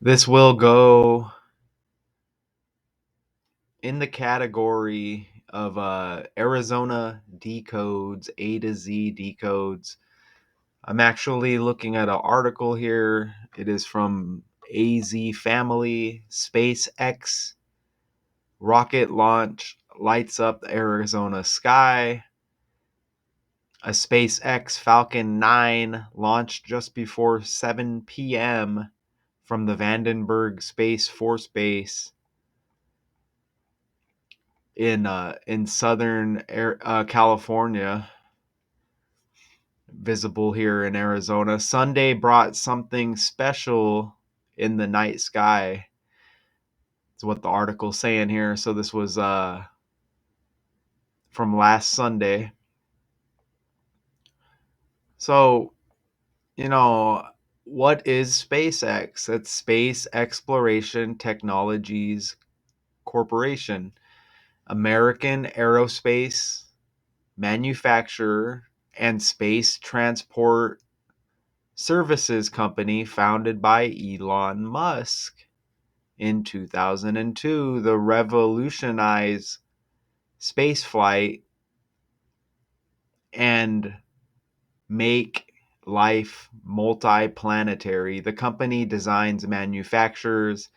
This will go in the category of Arizona decodes, A to Z decodes. I'm actually looking at an article here. It is from AZFamily. SpaceX rocket launch lights up the Arizona sky. A SpaceX Falcon 9 launched just before 7 p.m. from the Vandenberg Space Force Base in southern California, visible here in Arizona. Sunday brought something special in the night sky. That's what the article's saying here. So this was from last Sunday. So, you know, what is SpaceX? It's Space Exploration Technologies Corporation, American aerospace manufacturer and space transport services company founded by Elon Musk in 2002. The revolutionize spaceflight and make life multiplanetary. The company designs, manufactures,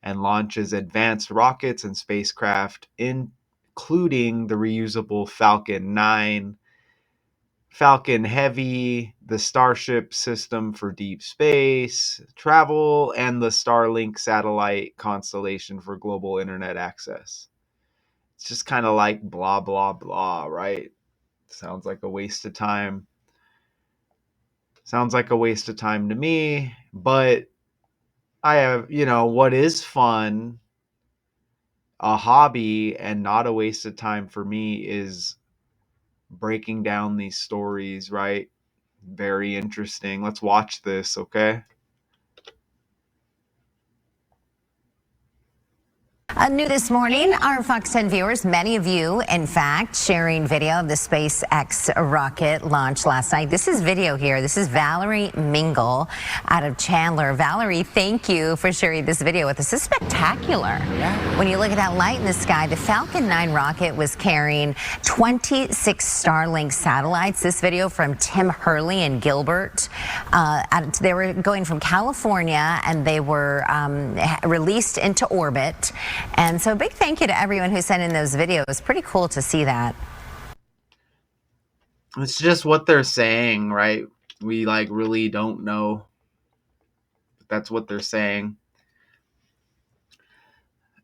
and launches advanced rockets and spacecraft, including the reusable Falcon 9, Falcon Heavy, the Starship system for deep space travel, and the Starlink satellite constellation for global internet access. It's just kind of like blah, blah, blah, right? Sounds like a waste of time. Sounds like a waste of time to me, but I have, what is fun, a hobby, and not a waste of time for me is breaking down these stories, right? Very interesting. Let's watch this, okay? New this morning, our Fox 10 viewers, many of you, in fact, sharing video of the SpaceX rocket launch last night. This is video here. This is Valerie Mingle out of Chandler. Valerie, thank you for sharing this video with us. This is spectacular. Yeah. When you look at that light in the sky, the Falcon 9 rocket was carrying 26 Starlink satellites. This video from Tim Hurley and Gilbert. They were going from California and they were released into orbit. And so big thank you to everyone who sent in those videos. Pretty cool to see that. It's just what they're saying, right? We really don't know. That's what they're saying.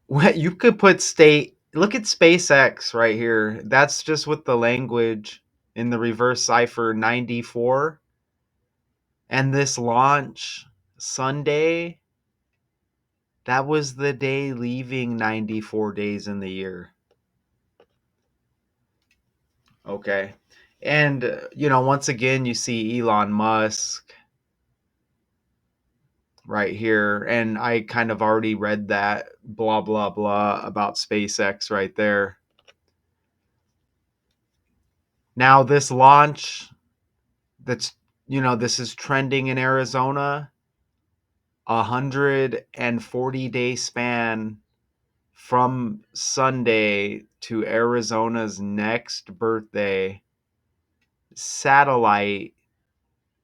What you could put look at SpaceX right here. That's just with the language in the reverse cipher 94. And this launch Sunday, that was the day leaving 94 days in the year. Okay. And, once again, you see Elon Musk right here. And I kind of already read that blah, blah, blah about SpaceX right there. Now, this launch this is trending in Arizona, 140-day span from Sunday to Arizona's next birthday. Satellite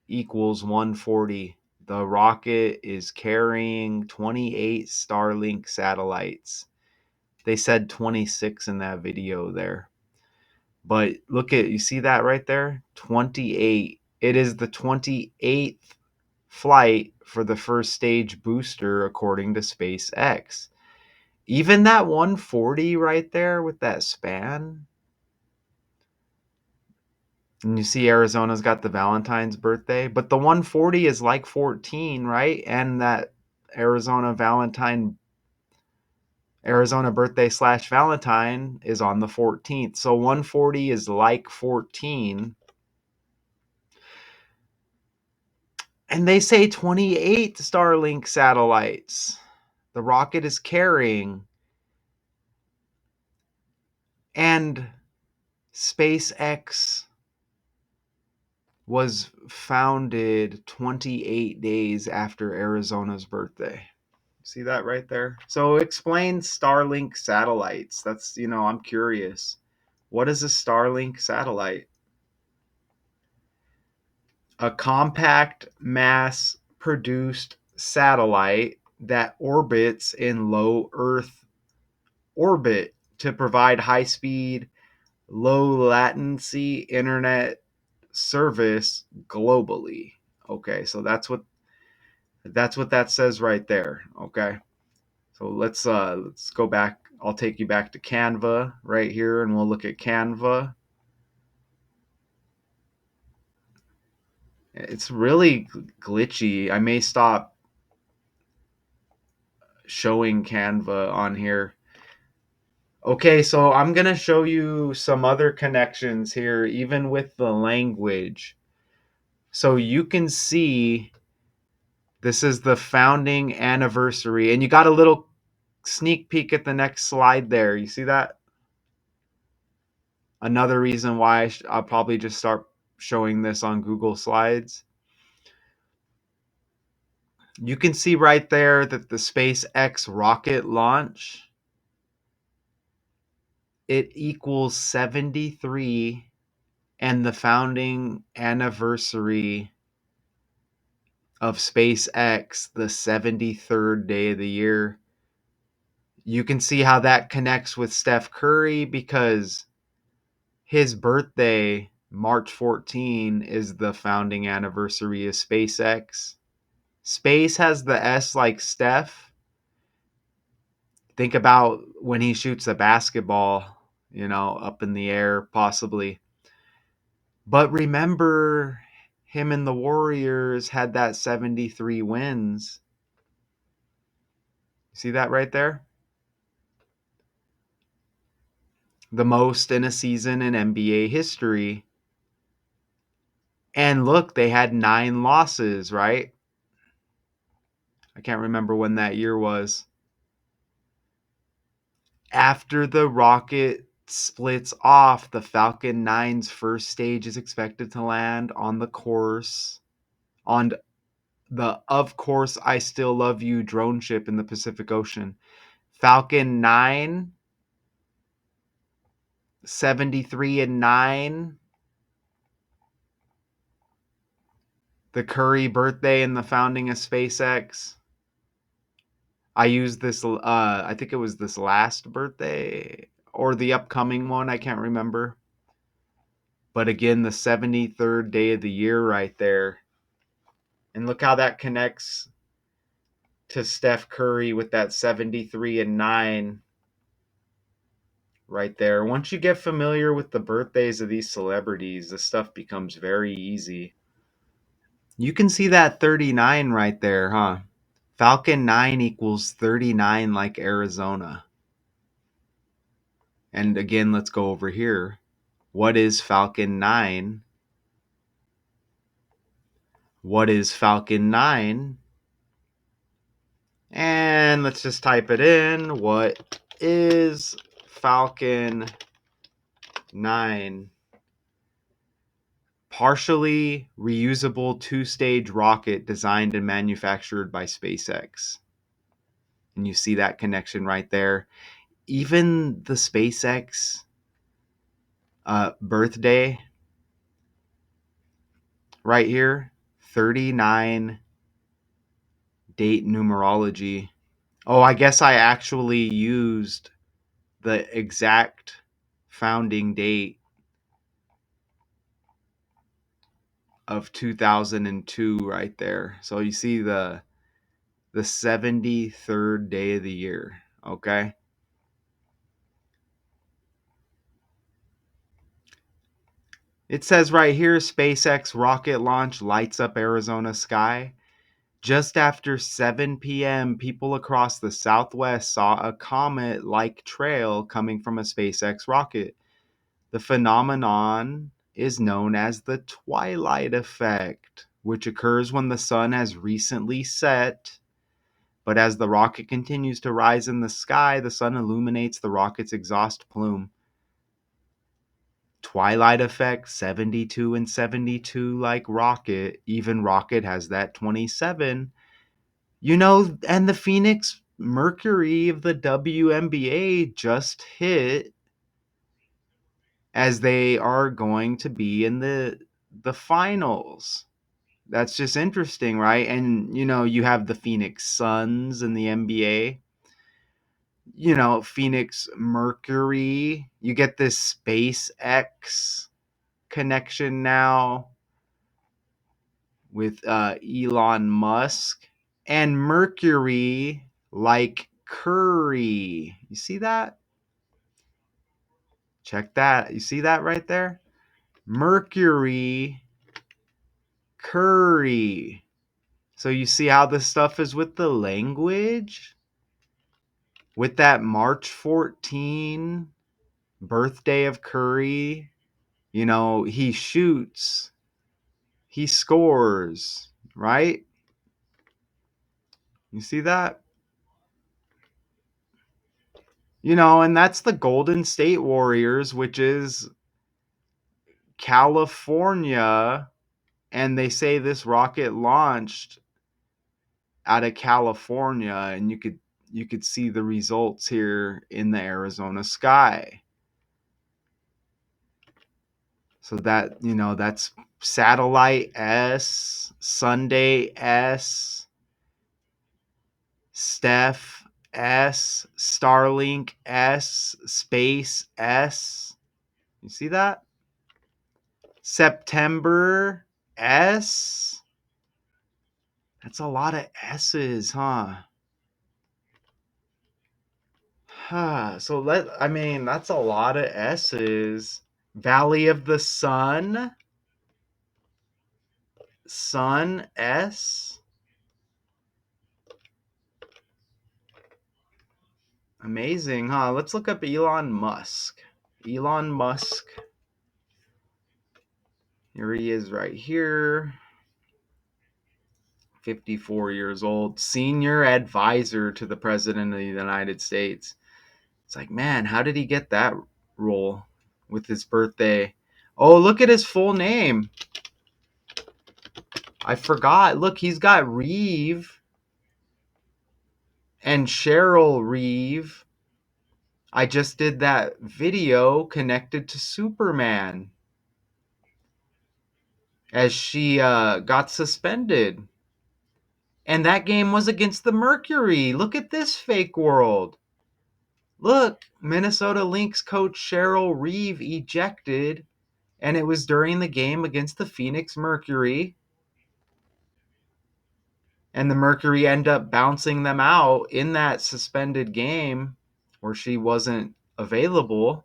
equals 140. The rocket is carrying 28 Starlink satellites. They said 26 in that video there. But you see that right there? 28. It is the 28th flight for the first stage booster, according to SpaceX. Even that 140 right there with that span. And you see Arizona's got the Valentine's birthday, but the 140 is like 14, right? And that Arizona birthday / Valentine is on the 14th. So 140 is like 14. And they say 28 Starlink satellites the rocket is carrying. And SpaceX was founded 28 days after Arizona's birthday. See that right there? So explain Starlink satellites. That's, I'm curious. What is a Starlink satellite? A compact mass produced satellite that orbits in low Earth orbit to provide high speed, low latency internet service globally. Okay, so that's what that says right there. Okay. So let's go back. I'll take you back to Canva right here and we'll look at Canva. It's really glitchy. I may stop showing Canva on here. Okay, so I'm going to show you some other connections here, even with the language. So you can see this is the founding anniversary, and you got a little sneak peek at the next slide there. You see that? Another reason why I'll probably just start showing this on Google Slides. You can see right there that the SpaceX rocket launch, it equals 73, and the founding anniversary of SpaceX, the 73rd day of the year. You can see how that connects with Steph Curry because his birthday, March 14, is the founding anniversary of SpaceX. Space has the S like Steph. Think about when he shoots a basketball, up in the air, possibly. But remember, him and the Warriors had that 73 wins. See that right there? The most in a season in NBA history. And look, they had 9 losses, right? I can't remember when that year was. After the rocket splits off, the Falcon 9's first stage is expected to land on the course on the Of Course I Still Love You drone ship in the Pacific Ocean. Falcon 9, 73 and 9. The Curry birthday and the founding of SpaceX. I used this, I think it was this last birthday or the upcoming one. I can't remember. But again, the 73rd day of the year right there. And look how that connects to Steph Curry with that 73 and 9 right there. Once you get familiar with the birthdays of these celebrities, the stuff becomes very easy. You can see that 39 right there, huh? Falcon 9 equals 39 like Arizona. And again, let's go over here. What is Falcon 9? What is Falcon 9? And let's just type it in. What is Falcon 9? Partially reusable 2-stage rocket designed and manufactured by SpaceX. And you see that connection right there. Even the SpaceX birthday right here, 39 date numerology. Oh, I guess I actually used the exact founding date of 2002 right there. So you see the 73rd day of the year, okay? It says right here, SpaceX rocket launch lights up Arizona sky. Just after 7 p.m., people across the Southwest saw a comet-like trail coming from a SpaceX rocket. The phenomenon is known as the twilight effect, which occurs when the sun has recently set. But as the rocket continues to rise in the sky, the sun illuminates the rocket's exhaust plume. Twilight effect, 72 and 72 like Rocket. Even Rocket has that 27. And the Phoenix Mercury of the WNBA just hit, as they are going to be in the finals. That's just interesting, right? And you have the Phoenix Suns in the NBA. Phoenix Mercury. You get this SpaceX connection now with Elon Musk, and Mercury like curry. You see that? Check that. You see that right there? Mercury curry. So you see how this stuff is with the language? With that March 14 birthday of Curry, he shoots, he scores, right? You see that? And that's the Golden State Warriors, which is California, and they say this rocket launched out of California, and you could see the results here in the Arizona sky. So that's Satellite S, Sunday S, Steph S, Starlink S, Space S. You see that? September S. That's a lot of S's, huh? So that's a lot of S's. Valley of the Sun, Sun S. Amazing, huh? Let's look up Elon Musk. Elon Musk. Here he is right here. 54 years old, senior advisor to the President of the United States. It's like, man, how did he get that role with his birthday? Oh, look at his full name. I forgot. Look, he's got Reeve and Cheryl Reeve. I just did that video connected to Superman as she got suspended. And that game was against the Mercury. Look at this fake world. Look, Minnesota Lynx coach Cheryl Reeve ejected, and it was during the game against the Phoenix Mercury. And the Mercury ended up bouncing them out in that suspended game where she wasn't available.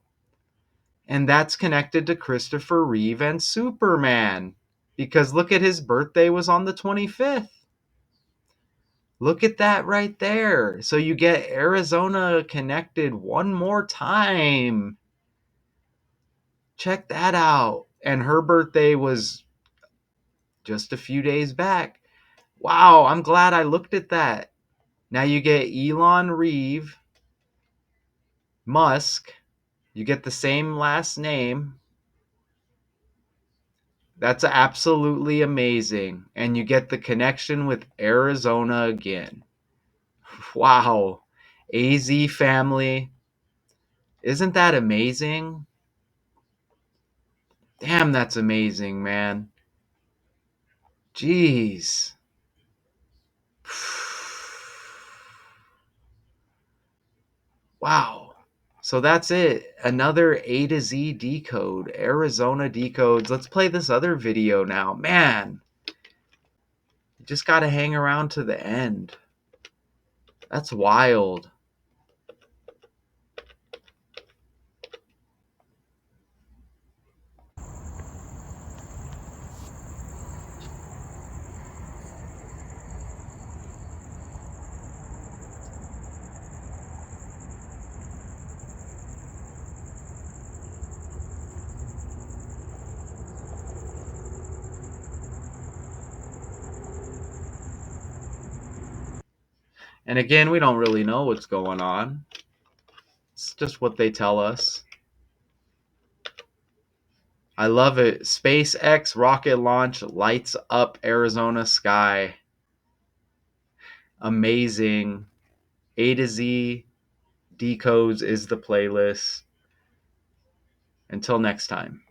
And that's connected to Christopher Reeve and Superman. Because look at his birthday was on the 25th. Look at that right there. So you get Arizona connected one more time. Check that out. And her birthday was just a few days back. Wow, I'm glad I looked at that. Now you get Elon Reeve, Musk. You get the same last name. That's absolutely amazing. And you get the connection with Arizona again. Wow. AZFamily. Isn't that amazing? Damn, that's amazing, man. Jeez. Wow. So that's it. Another A to Z decode. Arizona decodes. Let's play this other video now. Man, you just got to hang around to the end. That's wild. And again, we don't really know what's going on. It's just what they tell us. I love it. SpaceX rocket launch lights up Arizona sky. Amazing. A to Z decodes is the playlist. Until next time.